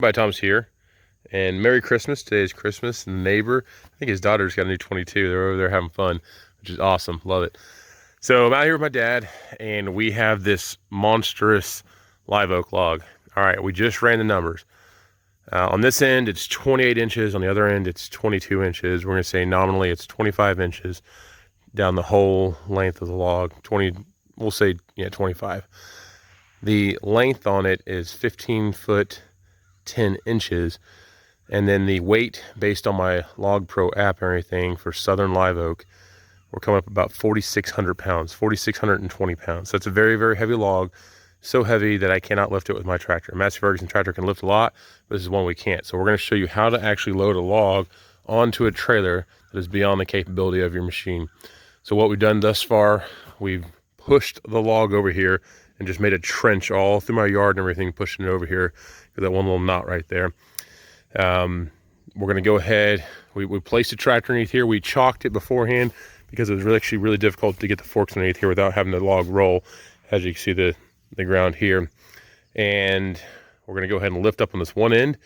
Bye, Tom's here, and Merry Christmas. Today is Christmas, and the neighbor, I think his daughter's got a new 22. They're over there having fun, which is awesome. Love it. So I'm out here with my dad, and we have this monstrous live oak log. All right, we just ran the numbers. On this end, it's 28 inches. On the other end, it's 22 inches. We're going to say nominally it's 25 inches down the whole length of the log. 20, we'll say, yeah, 25. The length on it is 15 foot 10 inches, and then the weight based on my Log Pro app and everything for Southern live oak, we're coming up about 4,600 pounds, 4,620 pounds. So it's a very, very heavy log, so heavy that I cannot lift it with my tractor. Massey Ferguson tractor can lift a lot, but this is one we can't. So we're going to show you how to actually load a log onto a trailer that is beyond the capability of your machine. So what we've done thus far, we've pushed the log over here and just made a trench all through my yard and everything, pushing it over here with that one little knot right there. We're going to go ahead, we placed the tractor underneath here. We chalked it beforehand because it was actually really difficult to get the forks underneath here without having the log roll, as you can see the ground here. And we're going to go ahead and lift up on this one end.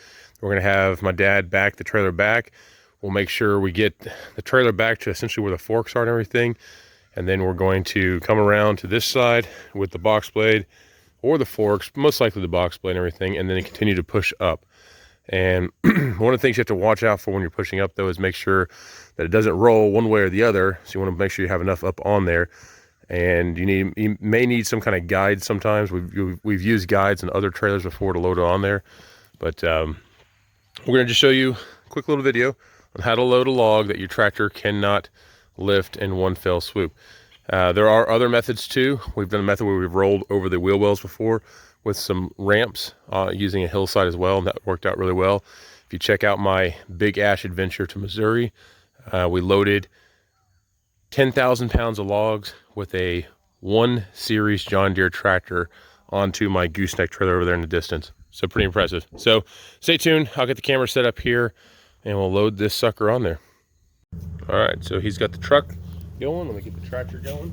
We're going to have my dad back the trailer back. We'll make sure we get the trailer back to essentially where the forks are and everything. And then we're going to come around to this side with the box blade or the forks, most likely the box blade and everything, and then continue to push up. And one of the things you have to watch out for when you're pushing up, though, is make sure that it doesn't roll one way or the other. So you want to make sure you have enough up on there. And you may need some kind of guide sometimes. We've used guides in other trailers before to load it on there. But we're going to just show you a quick little video on how to load a log that your tractor cannot lift in one fell swoop. There are other methods too. We've done a method where we've rolled over the wheel wells before with some ramps using a hillside as well, and that worked out really well. If you check out my Big Ash adventure to Missouri, we loaded 10,000 pounds of logs with a 1 Series John Deere tractor onto my gooseneck trailer over there in the distance. So pretty impressive. So stay tuned. I'll get the camera set up here and we'll load this sucker on there. All right, so he's got the truck going. Let me get the tractor going.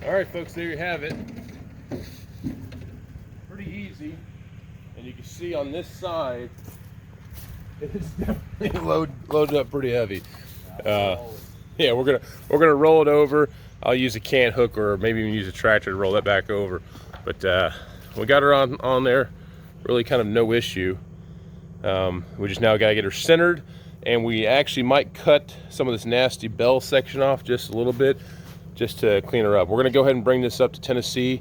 All right, folks, there you have it. Pretty easy, and you can see on this side, it's definitely loaded up pretty heavy. Yeah, we're gonna roll it over. I'll use a can hook or maybe even use a tractor to roll that back over. But we got her on there, really kind of no issue. We just now gotta get her centered, and we actually might cut some of this nasty bell section off just a little bit, just to clean her up. We're gonna go ahead and bring this up to Tennessee,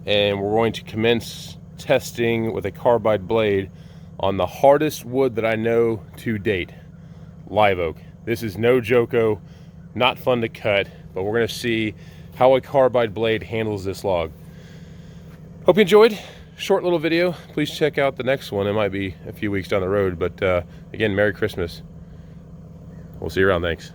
and we're going to commence testing with a carbide blade on the hardest wood that I know to date, live oak. This is no joko, not fun to cut, but we're gonna see how a carbide blade handles this log. Hope you enjoyed. Short little video. Please check out the next one. It might be a few weeks down the road, but again, Merry Christmas. We'll see you around. Thanks.